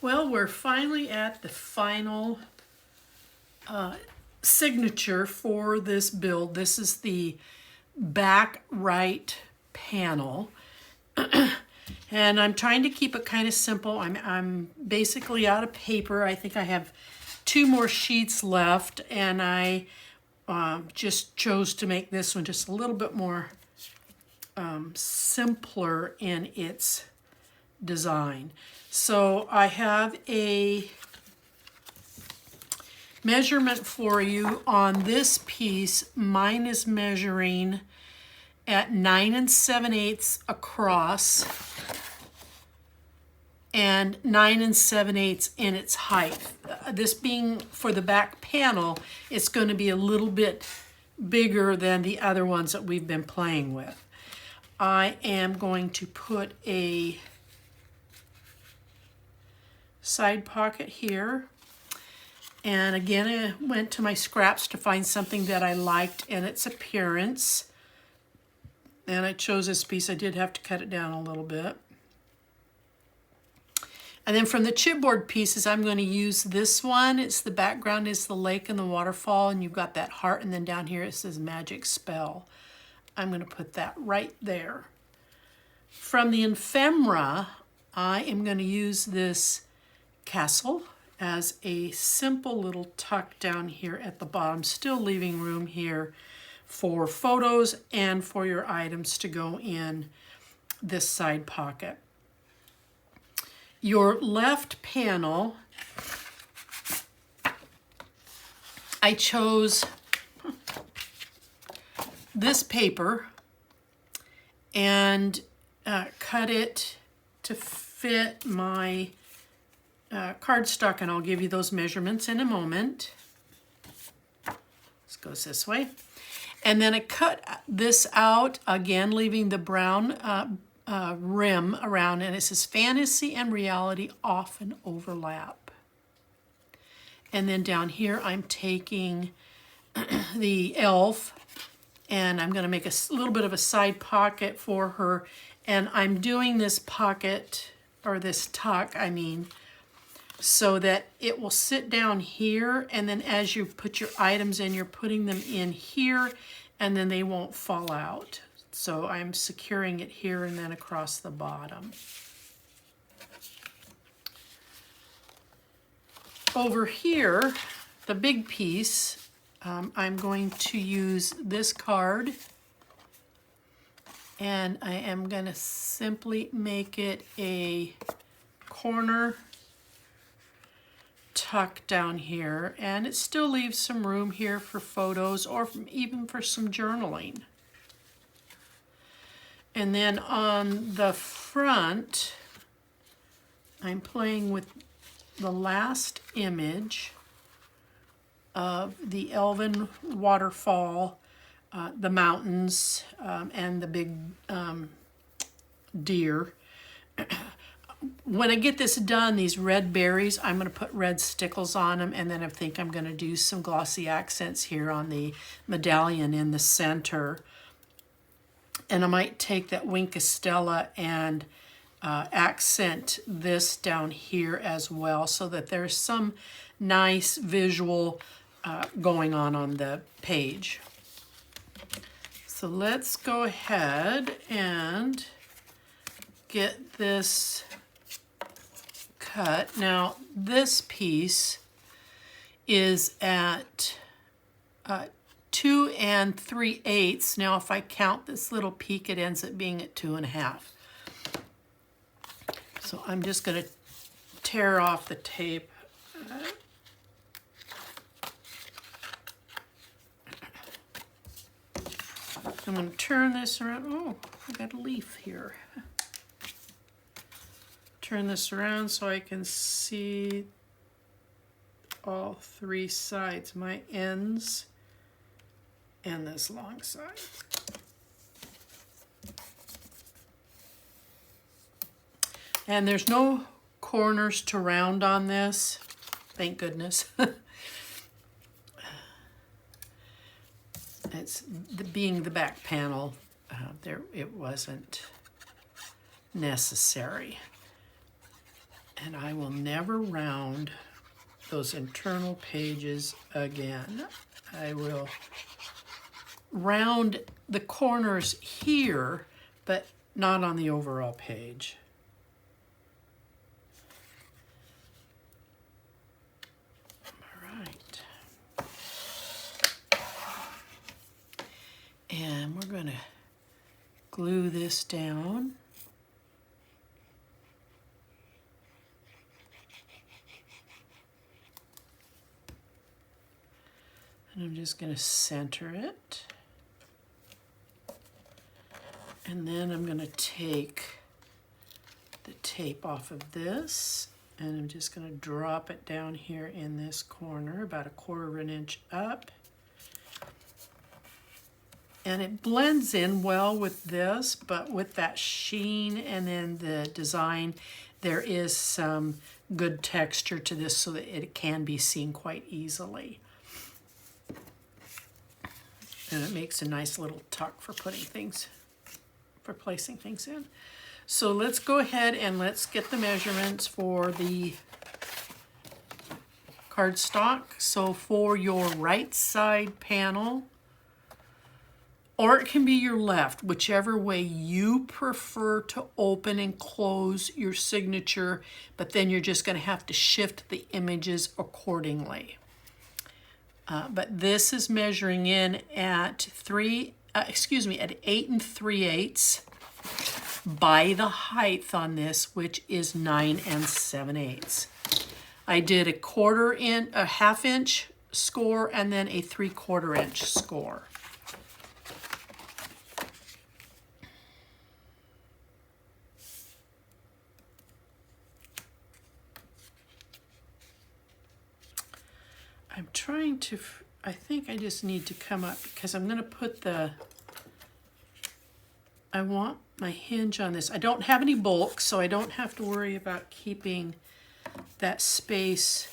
Well, we're finally at the final signature for this build. This is the back right panel. And I'm trying to keep it kind of simple. I'm basically out of paper. I think I have 2 more sheets left, and I just chose to make this one just a little bit more simpler in its design. So I have a measurement for you on this piece. Mine is measuring at 9 7/8 across and 9 7/8 in its height. This being for the back panel, it's going to be a little bit bigger than the other ones that we've been playing with. I am going to put a side pocket here. And again, I went to my scraps to find something that I liked in its appearance. And I chose this piece. I did have to cut it down a little bit. And then from the chipboard pieces, I'm going to use this one. It's the background is the lake and the waterfall, and you've got that heart, and then down here it says magic spell. I'm going to put that right there. From the ephemera, I am going to use this castle as a simple little tuck down here at the bottom, still leaving room here for photos and for your items to go in this side pocket. Your left panel, I chose this paper and cut it to fit my cardstock, and I'll give you those measurements in a moment. This goes this way. And then I cut this out, again leaving the brown rim around, and it says fantasy and reality often overlap. And then down here I'm taking the elf, and I'm going to make a little bit of a side pocket for her, and I'm doing this pocket, or this tuck, I mean, so that it will sit down here, and then as you put your items in, you're putting them in here, and then they won't fall out. So I'm securing it here and then across the bottom. Over here, the big piece, I'm going to use this card, and I am going to simply make it a corner tuck down here, and it still leaves some room here for photos or even for some journaling. And then on the front, I'm playing with the last image of the elven waterfall, the mountains, and the big deer. When I get this done, these red berries, I'm going to put red stickles on them, and then I think I'm going to do some glossy accents here on the medallion in the center. And I might take that Wink Estella and accent this down here as well, so that there's some nice visual going on the page. So let's go ahead and get this cut. Now this piece is at 2 3/8. Now if I count this little peak, it ends up being at 2 1/2. So I'm just going to tear off the tape. I'm going to turn this around. Oh, I got a leaf here. Turn this around so I can see all 3 sides, my ends and this long side. And there's no corners to round on this, thank goodness. It's being the back panel, it wasn't necessary. And I will never round those internal pages again. I will round the corners here, but not on the overall page. All right. And we're going to glue this down. And I'm just going to center it. And then I'm going to take the tape off of this, and I'm just going to drop it down here in this corner, about 1/4 of an inch up. And it blends in well with this, but with that sheen and then the design, there is some good texture to this so that it can be seen quite easily. And it makes a nice little tuck for putting things, for placing things in. So let's go ahead and let's get the measurements for the cardstock. So for your right side panel, or it can be your left, whichever way you prefer to open and close your signature, but then you're just going to have to shift the images accordingly. But this is measuring in at 8 3/8 by the height on this, which is 9 7/8. I did a 1/2 inch score and then a 3/4 inch score. I'm trying to, I think I just need to come up because I'm going to put I want my hinge on this. I don't have any bulk, so I don't have to worry about keeping that space,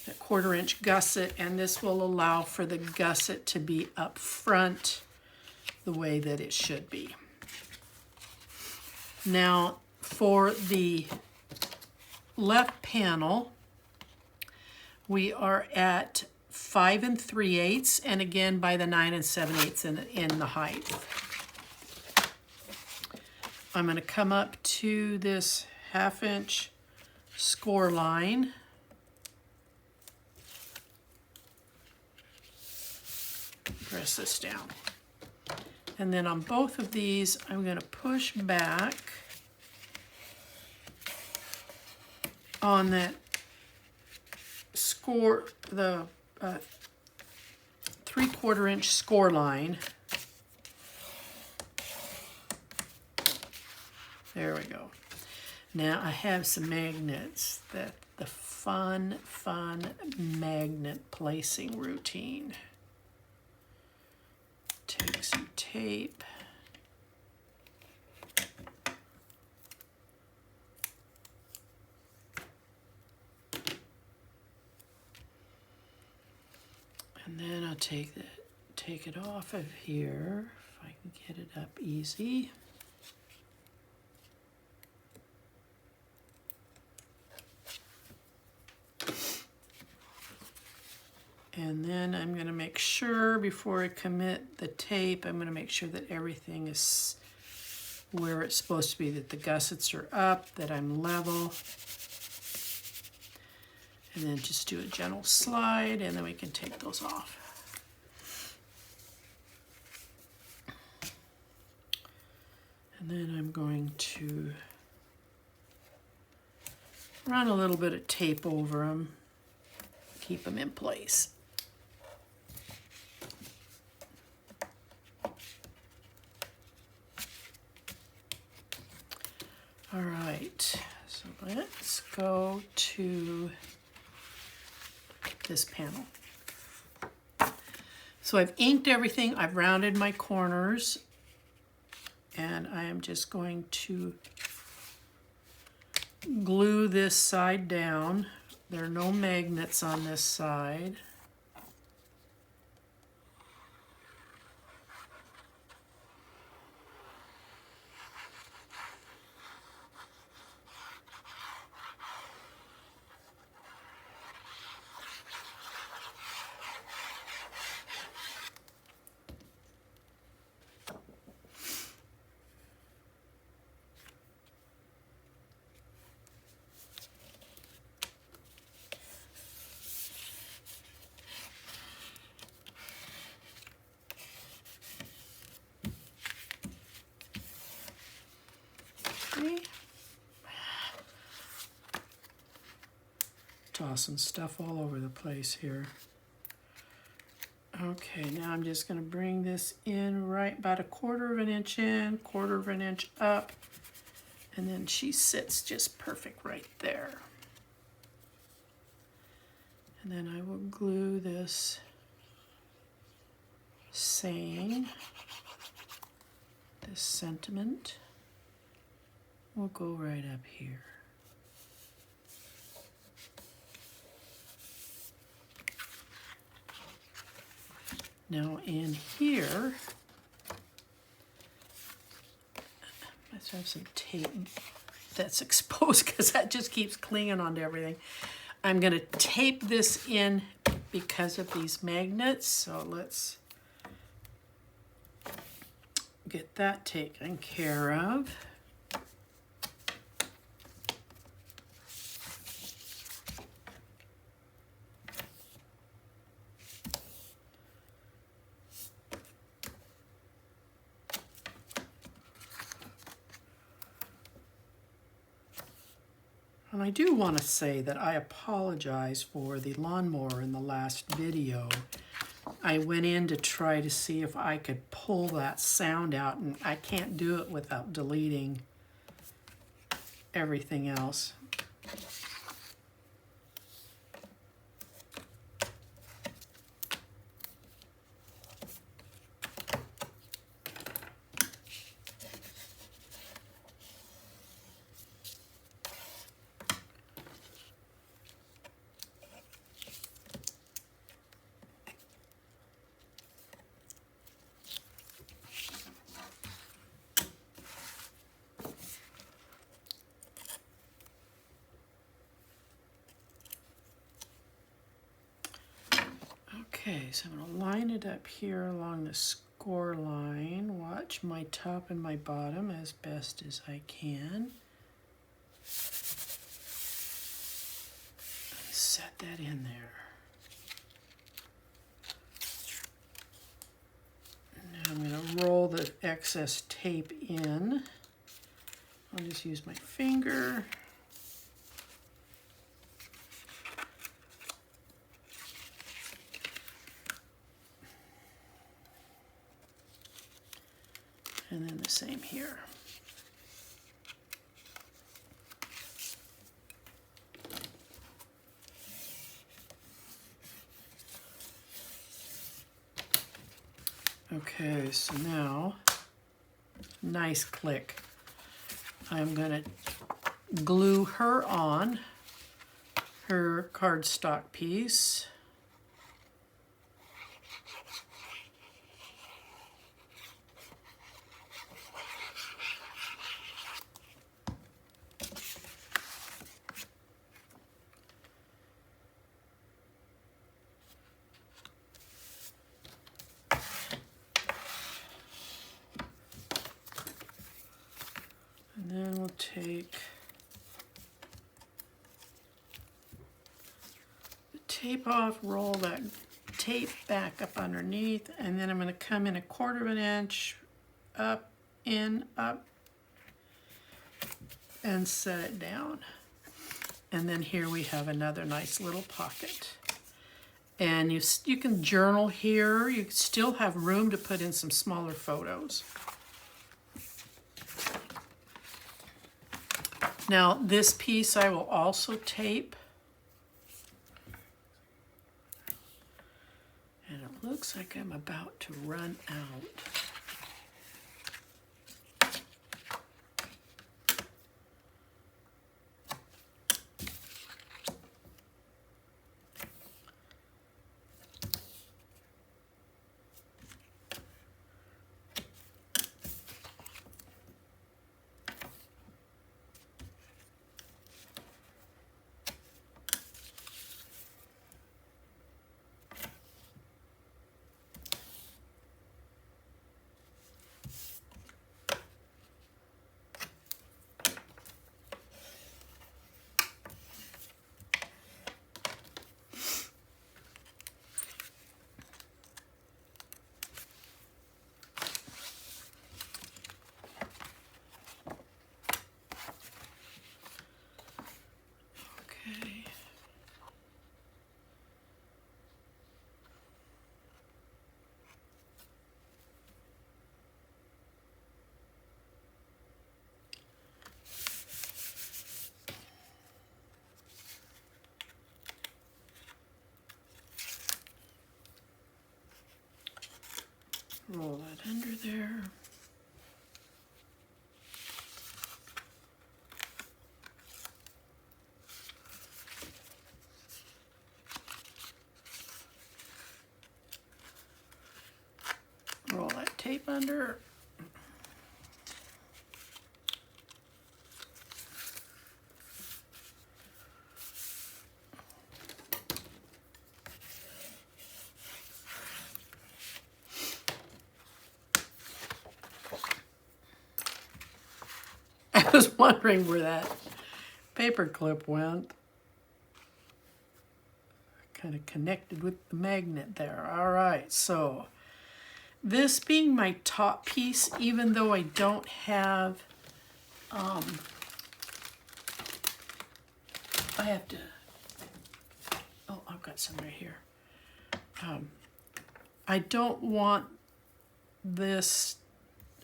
that 1/4 inch gusset, and this will allow for the gusset to be up front the way that it should be. Now, for the left panel, we are at 5 3/8, and again by the 9 7/8 in the height. I'm going to come up to this 1/2 inch score line. Press this down. And then on both of these, I'm going to push back on that score, the 3/4 inch score line. There we go. Now I have some magnets, the fun magnet placing routine. Take some tape. And then I'll take it off of here, if I can get it up easy. And then I'm going to make sure, before I commit the tape, I'm going to make sure that everything is where it's supposed to be, that the gussets are up, that I'm level. And then just do a gentle slide, and then we can take those off. And then I'm going to run a little bit of tape over them, keep them in place. All right, so let's go to this panel. So I've inked everything, I've rounded my corners, and I am just going to glue this side down. There are no magnets on this side. tossing stuff all over the place here. Okay, now I'm just going to bring this in right about 1/4 of an inch in, 1/4 of an inch up, and then she sits just perfect right there. And then I will glue this saying, this sentiment will go right up here. Now in here, let's have some tape that's exposed because that just keeps clinging onto everything. I'm going to tape this in because of these magnets, so let's get that taken care of. And I do want to say that I apologize for the lawnmower in the last video. I went in to try to see if I could pull that sound out, and I can't do it without deleting everything else. Okay, so I'm going to line it up here along the score line. Watch my top and my bottom as best as I can. Set that in there. Now I'm going to roll the excess tape in. I'll just use my finger. And then the same here. Okay, so now, nice click. I'm going to glue her on, her cardstock piece. And then we'll take the tape off, roll that tape back up underneath, and then I'm going to come in 1/4 of an inch, up, in, up, and set it down. And then here we have another nice little pocket. And you can journal here. You still have room to put in some smaller photos. Now this piece I will also tape. And it looks like I'm about to run out. Roll that under there. Roll that tape under. I was wondering where that paper clip went. Kind of connected with the magnet there. All right, so this being my top piece, even though I don't have, I have to, oh, I've got some right here. I don't want this,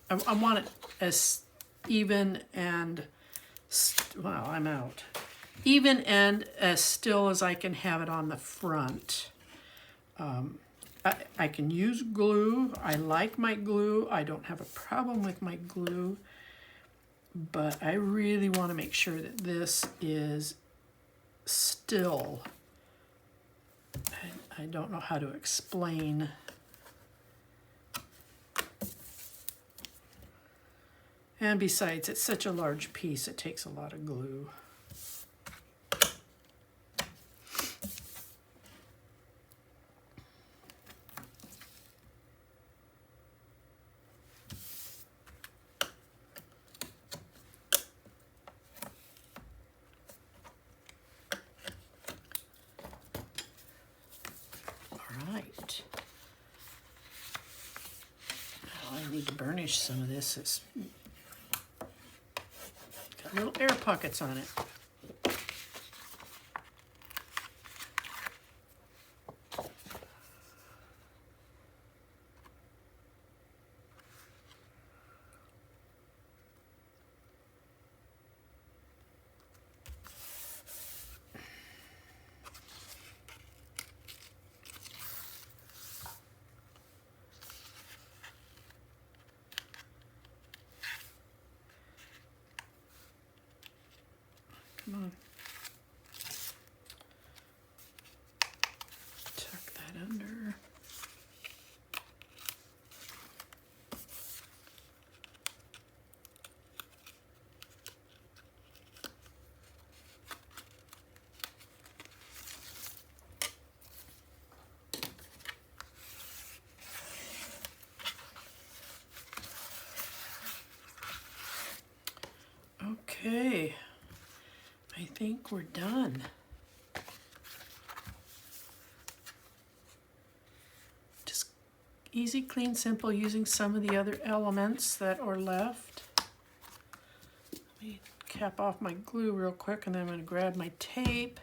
I want it as even and, well, I'm out. Even and as still as I can have it on the front. I can use glue. I like my glue. I don't have a problem with my glue. But I really want to make sure that this is still. I don't know how to explain. And besides, it's such a large piece, it takes a lot of glue. Burnish some of this. It's got little air pockets on it. Come on. Tuck that under. Okay. I think we're done. Just easy, clean, simple, using some of the other elements that are left. Let me cap off my glue real quick, and then I'm going to grab my tape,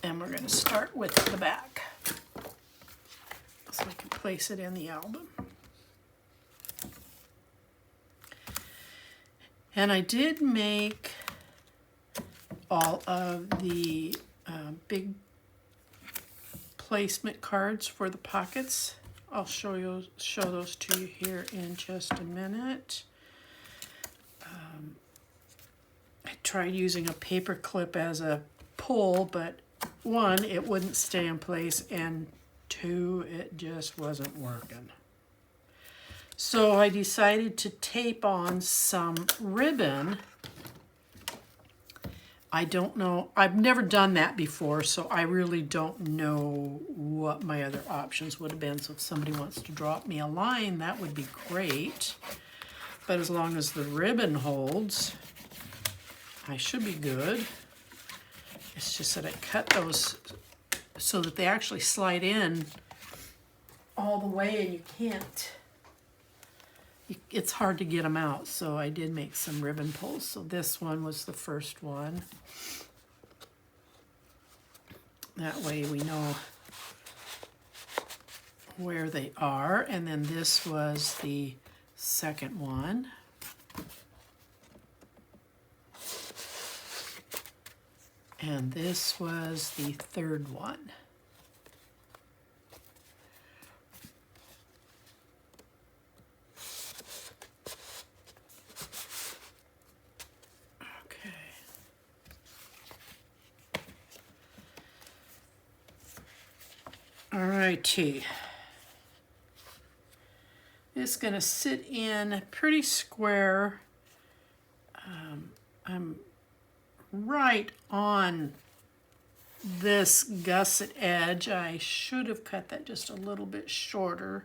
and we're going to start with the back so I can place it in the album. And I did make all of the big placement cards for the pockets. I'll show those to you here in just a minute. I tried using a paper clip as a pull, but one, it wouldn't stay in place, and two, it just wasn't working. So I decided to tape on some ribbon. I don't know, I've never done that before, so I really don't know what my other options would have been. So if somebody wants to drop me a line, that would be great. But as long as the ribbon holds, I should be good. It's just that I cut those so that they actually slide in all the way, and you can't, it's hard to get them out, so I did make some ribbon pulls. So this one was the first one. That way we know where they are. And then this was the second one. And this was the third one. Alrighty. It's going to sit in pretty square. I'm right on this gusset edge. I should have cut that just a little bit shorter,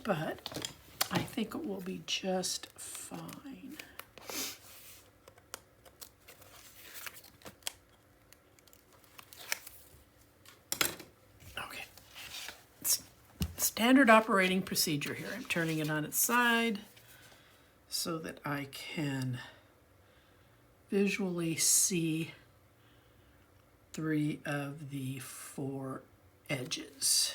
but I think it will be just fine. Okay, standard operating procedure here. I'm turning it on its side so that I can visually see 3 of the 4 edges.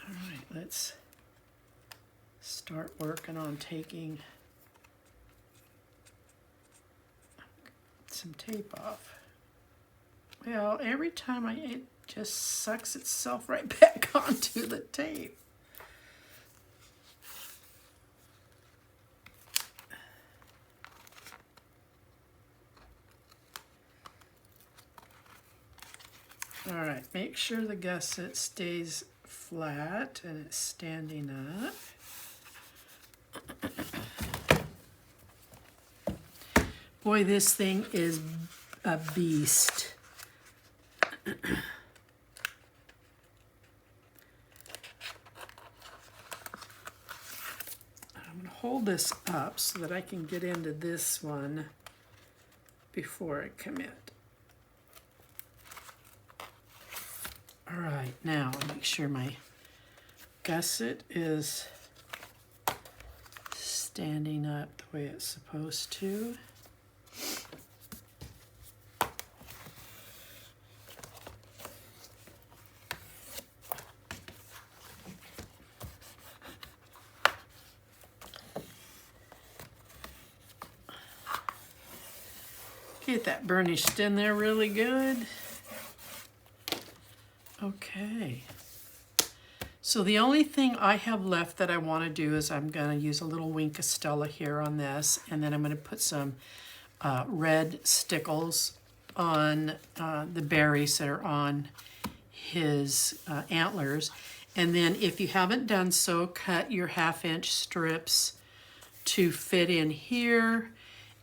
All right, let's start working on taking some tape off. Well, every time it just sucks itself right back onto the tape. All right, make sure the gusset stays flat and it's standing up. Boy, this thing is a beast. I'm going to hold this up so that I can get into this one before I commit. All right, now I'll make sure my gusset is standing up the way it's supposed to. Get that burnished in there really good. Okay. So the only thing I have left that I want to do is I'm going to use a little wink of Stella here on this, and then I'm going to put some red stickles on the berries that are on his antlers. And then if you haven't done so, cut your 1/2-inch strips to fit in here.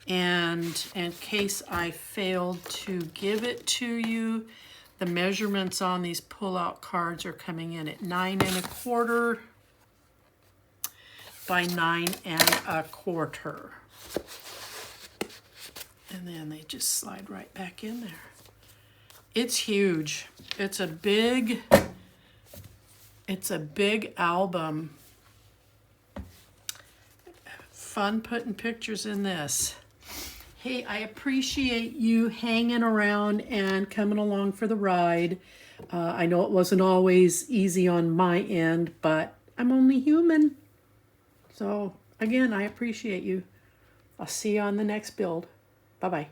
And in case I failed to give it to you, the measurements on these pull-out cards are coming in at 9 1/4 by 9 1/4. And then they just slide right back in there. It's huge. It's a big album. Fun putting pictures in this. Hey, I appreciate you hanging around and coming along for the ride. I know it wasn't always easy on my end, but I'm only human. So, again, I appreciate you. I'll see you on the next build. Bye-bye.